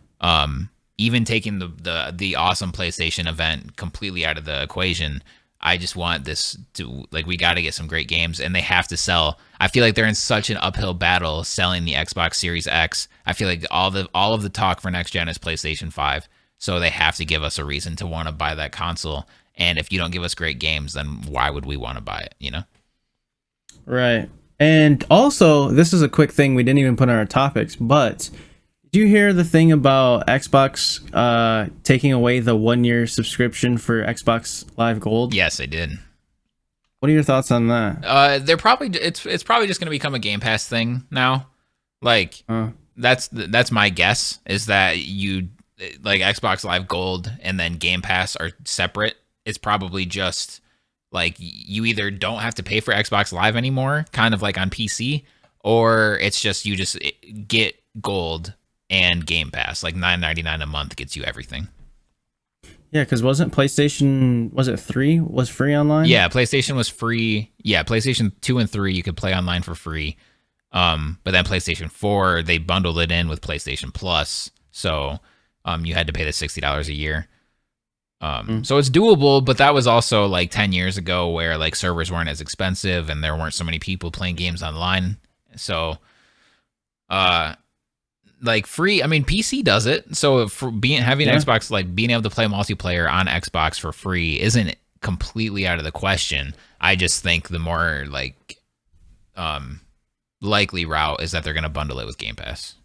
even taking the awesome PlayStation event completely out of the equation, I just want this to, like, we got to get some great games, and they have to sell. I feel like they're in such an uphill battle selling the Xbox Series X. I feel like all of the talk for next gen is PlayStation 5, so they have to give us a reason to want to buy that console. And if you don't give us great games, then why would we want to buy it, you know? Right. And also, this is a quick thing we didn't even put on our topics, but did you hear the thing about Xbox taking away the 1-year subscription for Xbox Live Gold? Yes, I did. What are your thoughts on that? They're probably it's probably just going to become a Game Pass thing now. Like that's my guess, is that you like Xbox Live Gold and then Game Pass are separate. It's probably just like you either don't have to pay for Xbox Live anymore, kind of like on PC, or it's just you just get Gold and Game Pass. Like $9.99 a month gets you everything. Yeah, because wasn't PlayStation, was it 3 was free online? Yeah, PlayStation was free. Yeah, PlayStation 2 and 3 you could play online for free. But then PlayStation 4, they bundled it in with PlayStation Plus, so you had to pay the $60 a year. So it's doable, but that was also like 10 years ago where like servers weren't as expensive and there weren't so many people playing games online. So like free, I mean PC does it. So for having Xbox, like being able to play multiplayer on Xbox for free isn't completely out of the question. I just think the more like likely route is that they're going to bundle it with Game Pass.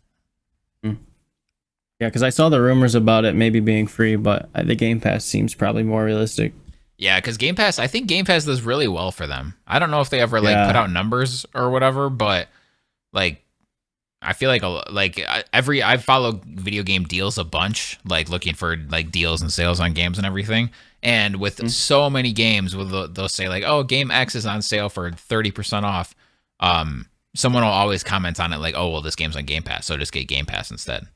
Yeah, because I saw the rumors about it maybe being free, but the Game Pass seems probably more realistic. Yeah, because Game Pass, I think Game Pass does really well for them. I don't know if they ever like put out numbers or whatever, but like I feel like I follow video game deals a bunch, like looking for like deals and sales on games and everything. And with so many games, they'll say like, "Oh, game X is on sale for 30% off." Someone will always comment on it like, "Oh, well, this game's on Game Pass, so just get Game Pass instead."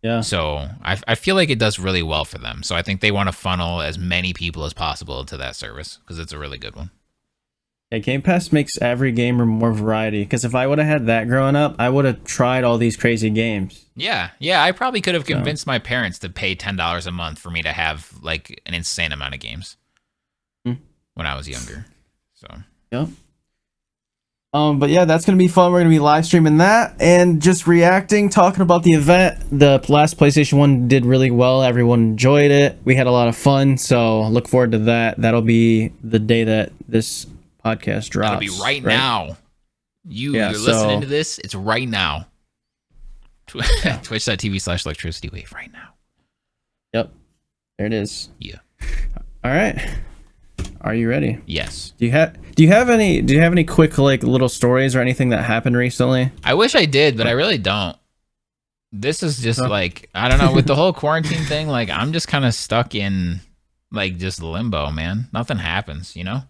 Yeah. So I feel like it does really well for them. So I think they want to funnel as many people as possible into that service because it's a really good one. Yeah, Game Pass makes every gamer more variety. Because if I would have had that growing up, I would have tried all these crazy games. Yeah. I probably could have convinced my parents to pay $10 a month for me to have like an insane amount of games when I was younger. So. Yep. But yeah, that's going to be fun. We're going to be live streaming that and just reacting, talking about the event. The last PlayStation 1 did really well. Everyone enjoyed it. We had a lot of fun. So look forward to that. That'll be the day that this podcast drops. That'll be right now. You're listening to this. It's right now. Twitch.tv/ElectricityWave right now. Yep. There it is. Yeah. All right. Are you ready? Yes. Do you have any quick like little stories or anything that happened recently? I wish I did, but I really don't. This is just like, I don't know, with the whole quarantine thing, like I'm just kind of stuck in like just limbo, man. Nothing happens, you know?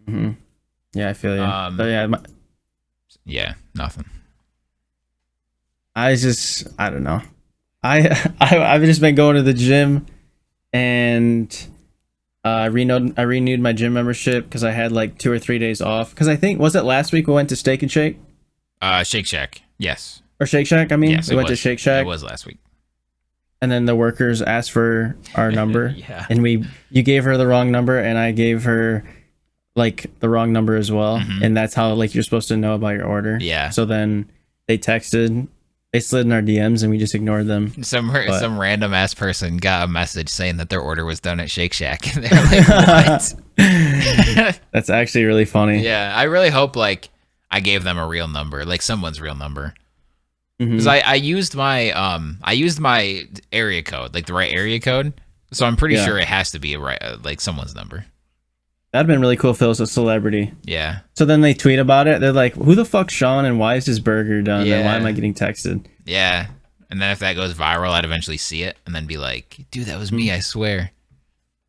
Mm-hmm. Yeah, I feel you. Yeah, nothing. I don't know. I've just been going to the gym and I renewed my gym membership because I had like 2 or 3 days off. Because I think, was it last week we went to Steak and Shake? Shake Shack, yes. Or Shake Shack, I mean? Yes, we went to Shake Shack. It was last week. And then the workers asked for our number. Yeah. And you gave her the wrong number and I gave her like the wrong number as well. Mm-hmm. And that's how like you're supposed to know about your order. Yeah. So then they slid in our DMs and we just ignored them. Some random ass person got a message saying that their order was done at Shake Shack. And they were like, what? That's actually really funny. Yeah, I really hope like I gave them a real number, like someone's real number. Because I used my area code, like the right area code. So I'm pretty sure it has to be a right, like someone's number. That'd been really cool if it was a celebrity. Yeah. So then they tweet about it. They're like, who the fuck's Sean and why is his burger done? Yeah. And why am I getting texted? Yeah. And then if that goes viral, I'd eventually see it and then be like, dude, that was me, I swear.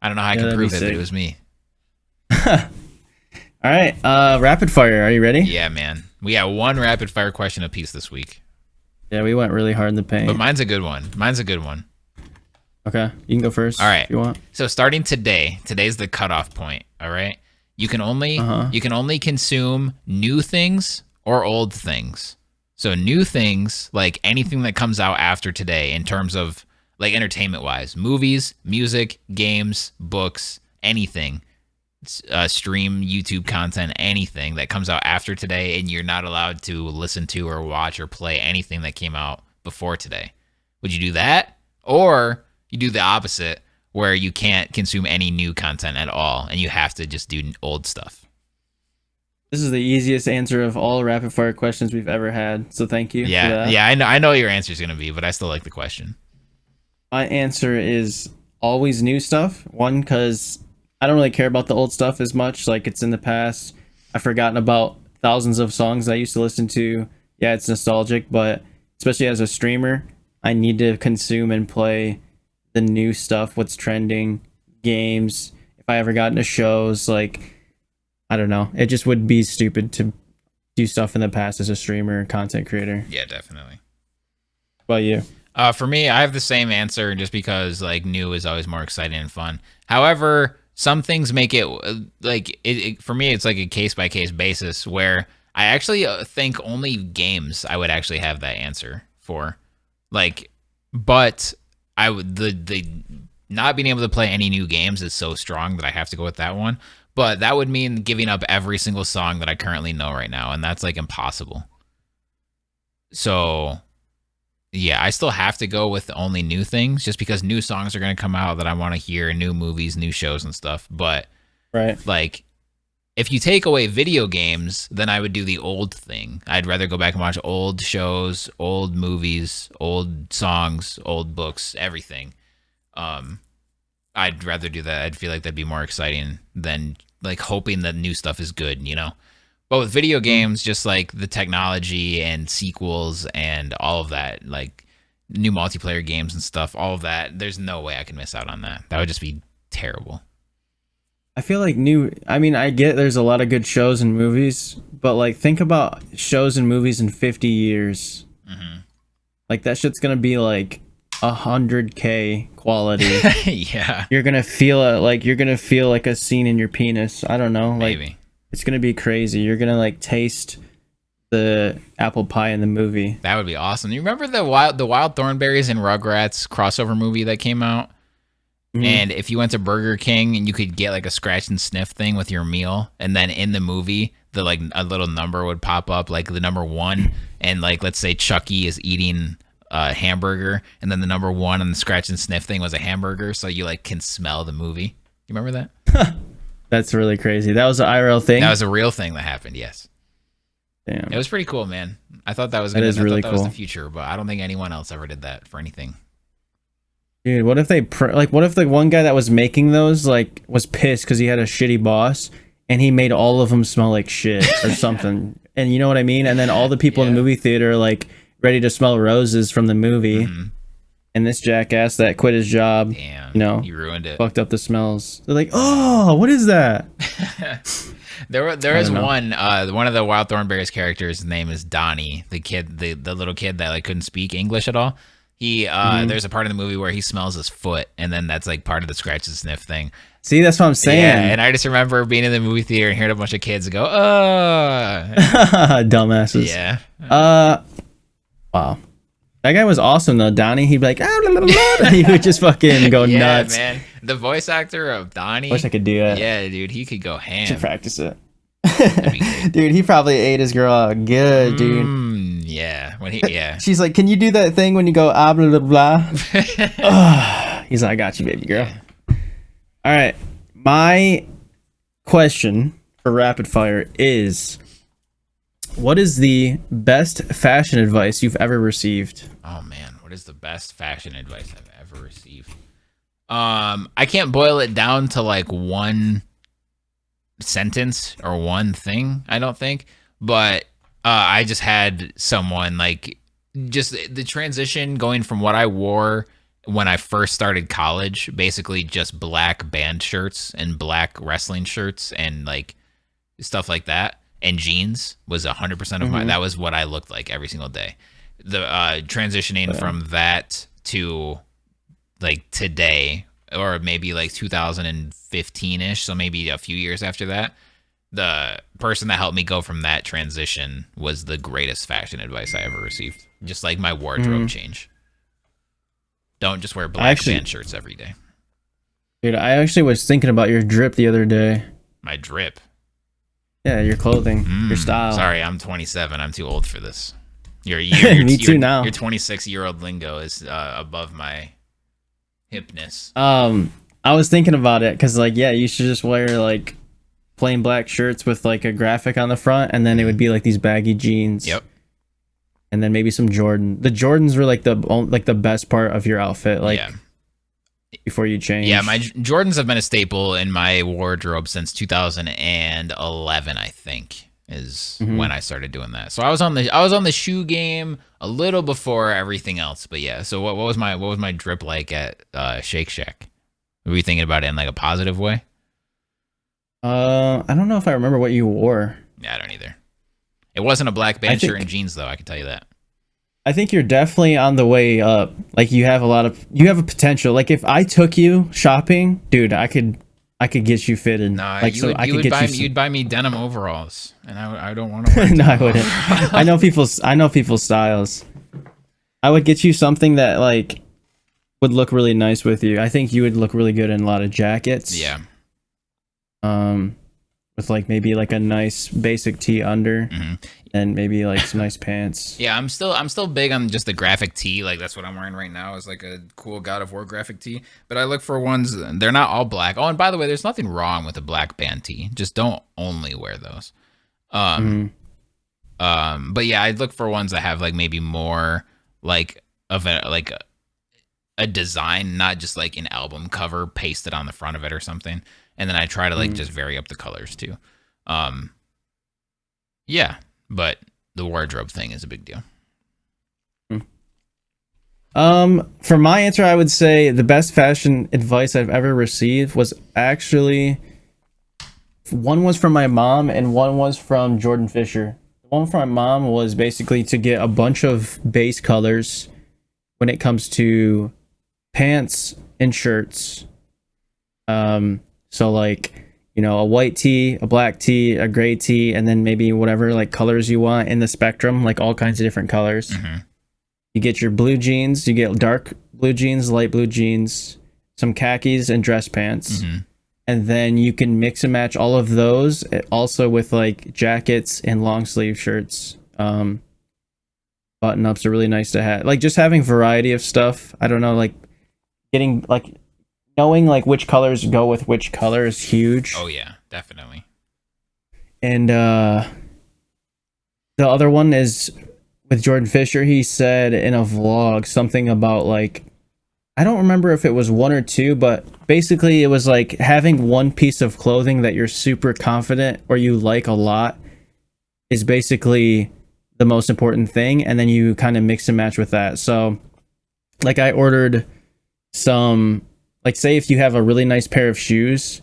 I don't know how I can prove it, but it was me. All right. Rapid fire. Are you ready? Yeah, man. We got one rapid fire question apiece this week. Yeah, we went really hard in the paint. But mine's a good one. Okay, you can go first. All right. If you want. So starting today's the cutoff point. All right. You can only consume new things or old things. So new things, like anything that comes out after today in terms of like entertainment wise, movies, music, games, books, anything, stream YouTube content, anything that comes out after today, and you're not allowed to listen to or watch or play anything that came out before today. Would you do that? Or you do the opposite where you can't consume any new content at all, and you have to just do old stuff. This is the easiest answer of all rapid fire questions we've ever had. So thank you. Yeah, for that. yeah, I know your answer is gonna be, but I still like the question. My answer is always new stuff. One, because I don't really care about the old stuff as much. Like, it's in the past. I've forgotten about thousands of songs I used to listen to. Yeah, it's nostalgic, but especially as a streamer, I need to consume and play the new stuff, what's trending, games. If I ever got into shows, like, I don't know. It just would be stupid to do stuff in the past as a streamer, content creator. Yeah, definitely. What about you? For me, I have the same answer just because like new is always more exciting and fun. However, some things make it like for me, it's like a case by case basis where I actually think only games I would actually have that answer for. Like, but I would the not being able to play any new games is so strong that I have to go with that one. But that would mean giving up every single song that I currently know right now, and that's like impossible. So yeah, I still have to go with only new things just because new songs are going to come out that I want to hear, new movies, new shows and stuff. But right, like if you take away video games, then I would do the old thing. I'd rather go back and watch old shows, old movies, old songs, old books, everything. I'd rather do that. I'd feel like that'd be more exciting than like hoping that new stuff is good, you know? But with video games, just like the technology and sequels and all of that, like new multiplayer games and stuff, all of that, there's no way I can miss out on that. That would just be terrible. I feel like I get there's a lot of good shows and movies, but like think about shows and movies in 50 years. Mm-hmm. Like that shit's gonna be like 100K quality. Yeah. You're gonna feel it, like you're gonna feel like a scene in your penis. I don't know. Like, maybe. It's gonna be crazy. You're gonna like taste the apple pie in the movie. That would be awesome. You remember the Wild Thornberrys and Rugrats crossover movie that came out? Mm-hmm. And if you went to Burger King and you could get like a scratch and sniff thing with your meal, and then in the movie, the like a little number would pop up, like the number 1, and like let's say Chucky is eating a hamburger, and then the number 1 on the scratch and sniff thing was a hamburger, so you like can smell the movie. You remember that? That's really crazy. That was an IRL thing. That was a real thing that happened. Yes. Damn. It was pretty cool, man. I thought that was That is really cool. That was the future, but I don't think anyone else ever did that for anything. Dude, what if what if the one guy that was making those like was pissed because he had a shitty boss and he made all of them smell like shit or something? And you know what I mean? And then all the people in the movie theater are like ready to smell roses from the movie. Mm-hmm. And this jackass that quit his job, damn, you know, you ruined it. Fucked up the smells. They're like, oh, what is that? There is one of the Wild Thornberrys characters' name is Donnie, the kid, the little kid that like couldn't speak English at all. He there's a part of the movie where he smells his foot, and then that's like part of the scratch and sniff thing. See, that's what I'm saying. Yeah, and I just remember being in the movie theater and hearing a bunch of kids go, dumbasses. Yeah. Wow. That guy was awesome though, Donnie. He'd be like, and he would just fucking go nuts. Yeah, man. The voice actor of Donnie. Wish I could do it. Yeah, dude, he could go ham. Should practice it. Dude, he probably ate his girl out good, dude. Yeah. She's like, can you do that thing when you go blah blah blah? He's like, I got you, baby girl. All right. My question for rapid fire is, what is the best fashion advice you've ever received? Oh man, what is the best fashion advice I've ever received? I can't boil it down to like one sentence or one thing, I don't think. But I just had someone like just the transition going from what I wore when I first started college, basically just black band shirts and black wrestling shirts and like stuff like that. And jeans was 100% of my. That was what I looked like every single day. The transitioning from that to like today, or maybe like 2015-ish, so maybe a few years after that, the person that helped me go from that transition was the greatest fashion advice I ever received. Just like my wardrobe change. Don't just wear black band shirts every day. Dude, I actually was thinking about your drip the other day. My drip? Yeah, your clothing, your style. Sorry, I'm 27. I'm too old for this. Me too now. Your 26-year-old lingo is above my hipness. I was thinking about it because, like, yeah, you should just wear like plain black shirts with like a graphic on the front, and then it would be like these baggy jeans. Yep. And then maybe some Jordan. The Jordans were like the best part of your outfit, like before you change. Yeah, my Jordans have been a staple in my wardrobe since 2011, I think, is when I started doing that. So I was on the shoe game a little before everything else. But yeah, so what was my drip like at Shake Shack? Were you thinking about it in like a positive way? I don't know if I remember what you wore. Yeah, I don't either. It wasn't a black band shirt and jeans though, I can tell you that. I think you're definitely on the way up. Like you have a potential. Like if I took you shopping, dude, I could get you fitted. Nah, like you'd buy me denim overalls, and I don't want to wear no, I wouldn't. I know people's styles. I would get you something that like would look really nice with you. I think you would look really good in a lot of jackets. Yeah. With like maybe like a nice basic tee under, and maybe like some nice pants. Yeah, I'm still big on just the graphic tee. Like that's what I'm wearing right now is like a cool God of War graphic tee. But I look for ones, they're not all black. Oh, and by the way, there's nothing wrong with a black band tee. Just don't only wear those. But yeah, I look for ones that have like maybe more like of a design, not just like an album cover pasted on the front of it or something. And then I try to like just vary up the colors too. Yeah, but the wardrobe thing is a big deal. For my answer, I would say the best fashion advice I've ever received was actually one was from my mom and one was from Jordan Fisher. The one from my mom was basically to get a bunch of base colors when it comes to pants and shirts. So like, you know, a white tee, a black tee, a gray tee, and then maybe whatever like colors you want in the spectrum, like all kinds of different colors. You get your blue jeans, you get dark blue jeans, light blue jeans, some khakis and dress pants. And then you can mix and match all of those also with like jackets and long sleeve shirts. Button ups are really nice to have. Like just having variety of stuff. I don't know, like getting like knowing like which colors go with which color is huge. Oh yeah, definitely. And the other one is with Jordan Fisher. He said in a vlog something about like, I don't remember if it was one or two, but basically it was like having one piece of clothing that you're super confident or you like a lot is basically the most important thing. And then you kind of mix and match with that. So like I ordered some, like say if you have a really nice pair of shoes,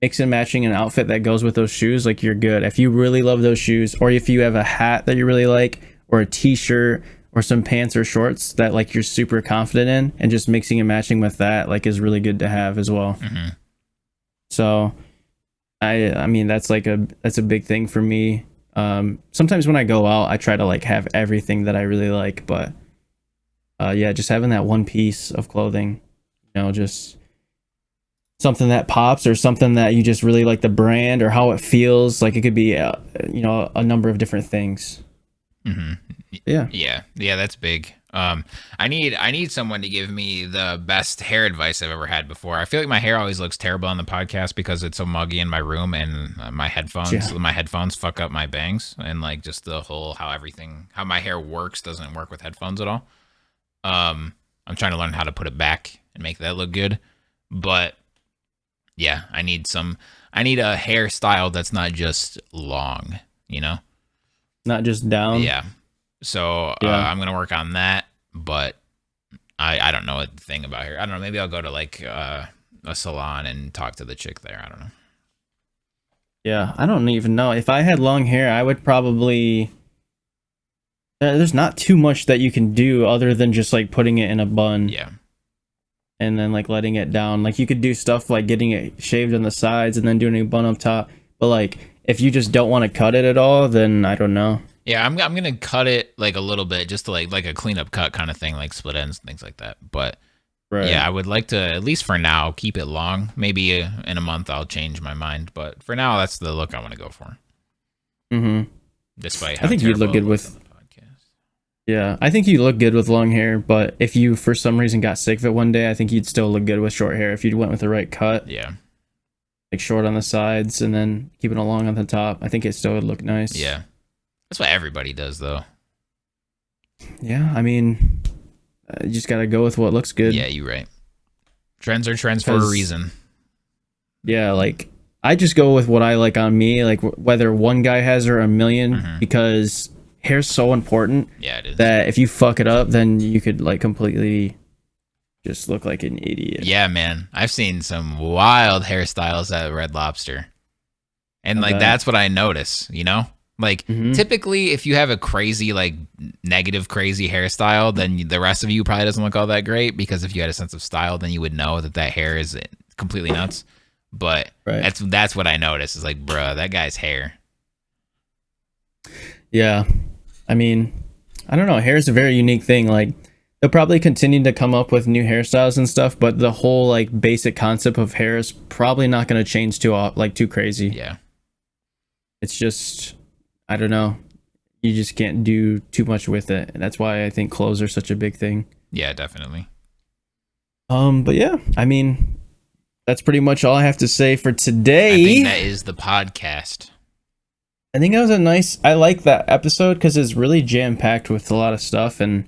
mix and matching an outfit that goes with those shoes, like you're good. If you really love those shoes, or if you have a hat that you really like, or a t-shirt, or some pants or shorts that like you're super confident in, and just mixing and matching with that like is really good to have as well. So I mean that's a big thing for me. Sometimes when I go out I try to like have everything that I really like, but yeah, just having that one piece of clothing, you know, just something that pops or something that you just really like the brand or how it feels. Like it could be you know, a number of different things. Yeah, that's big. I need someone to give me the best hair advice I've ever had before. I feel like my hair always looks terrible on the podcast because it's so muggy in my room, and my headphones fuck up my bangs, and like just the whole how my hair works doesn't work with headphones at all. I'm trying to learn how to put it back and make that look good, but yeah, I need a hairstyle that's not just long, you know, not just down. Yeah. So I'm gonna work on that, but I don't know a thing about hair. I don't know. Maybe I'll go to like a salon and talk to the chick there. I don't know. Yeah, I don't even know. If I had long hair, I would probably. There's not too much that you can do other than just like putting it in a bun. Yeah. And then like letting it down. Like you could do stuff like getting it shaved on the sides and then doing a bun up top. But like if you just don't want to cut it at all, then I don't know. Yeah, I'm gonna cut it like a little bit, just to like a cleanup cut kind of thing, like split ends and things like that. But yeah, I would like to, at least for now, keep it long. Maybe in a month I'll change my mind, but for now that's the look I want to go for. Despite how I think you'd look good with the podcast. Yeah, I think you look good with long hair, but if you for some reason got sick of it one day, I think you'd still look good with short hair if you went with the right cut. Yeah. Like short on the sides and then keeping it long on the top. I think it still would look nice. Yeah. That's what everybody does, though. Yeah, I mean, you just gotta go with what looks good. Yeah, you're right. Trends are trends for a reason. Yeah, like I just go with what I like on me, like whether one guy has or a million, because hair's so important. Yeah, it is. That if you fuck it up, then you could like completely just look like an idiot. Yeah, man. I've seen some wild hairstyles at Red Lobster. And like that's what I notice, you know? Like typically if you have a crazy like negative crazy hairstyle, then the rest of you probably doesn't look all that great, because if you had a sense of style, then you would know that hair is completely nuts. But that's what I notice is like, bruh, that guy's hair. Yeah. I mean, I don't know. Hair is a very unique thing. Like they'll probably continue to come up with new hairstyles and stuff, but the whole like basic concept of hair is probably not going to change too crazy. Yeah. It's just, I don't know. You just can't do too much with it. And that's why I think clothes are such a big thing. Yeah, definitely. But yeah, I mean, that's pretty much all I have to say for today. I think that is the podcast. I think that was I like that episode because it's really jam-packed with a lot of stuff, and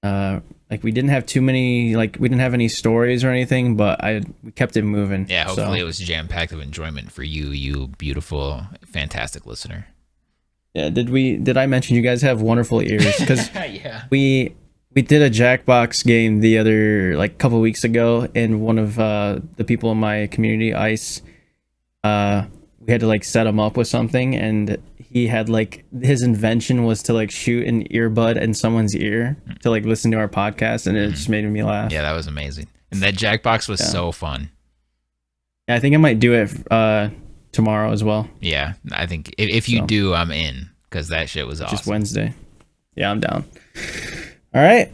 like we didn't have too many, like we didn't have any stories or anything, but we kept it moving. Yeah, hopefully it was jam-packed of enjoyment for you beautiful, fantastic listener. Yeah, did I mention you guys have wonderful ears? Because yeah. We did a Jackbox game the other like couple weeks ago, and one of the people in my community, Ice, we had to like set him up with something, and he had like his invention was to like shoot an earbud in someone's ear to like listen to our podcast, and it just made me laugh. Yeah, that was amazing. And that Jackbox was so fun. Yeah, I think I might do it tomorrow as well. Yeah, I think if you do, I'm in, because that shit was awesome. Just Wednesday. Yeah, I'm down. All right.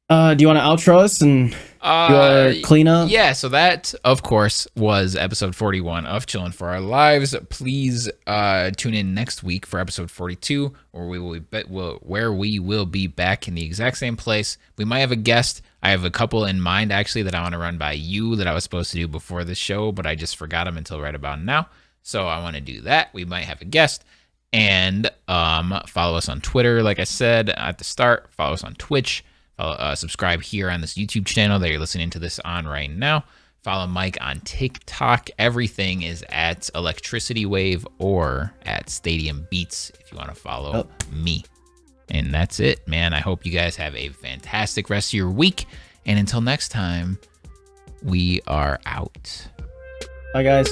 Do you want to outro us and do our cleanup? Yeah, so that, of course, was episode 41 of Chillin' for Our Lives. Please tune in next week for episode 42, where we will be back in the exact same place. We might have a guest. I have a couple in mind, actually, that I want to run by you that I was supposed to do before the show, but I just forgot them until right about now. So I want to do that. We might have a guest. And follow us on Twitter, like I said at the start. Follow us on Twitch. Subscribe here on this YouTube channel that you're listening to this on right now. Follow Mike on TikTok. Everything is at ElectricityWave or at Stadium Beats if you want to follow me. And that's it, man. I hope you guys have a fantastic rest of your week. And until next time, we are out. Bye, guys.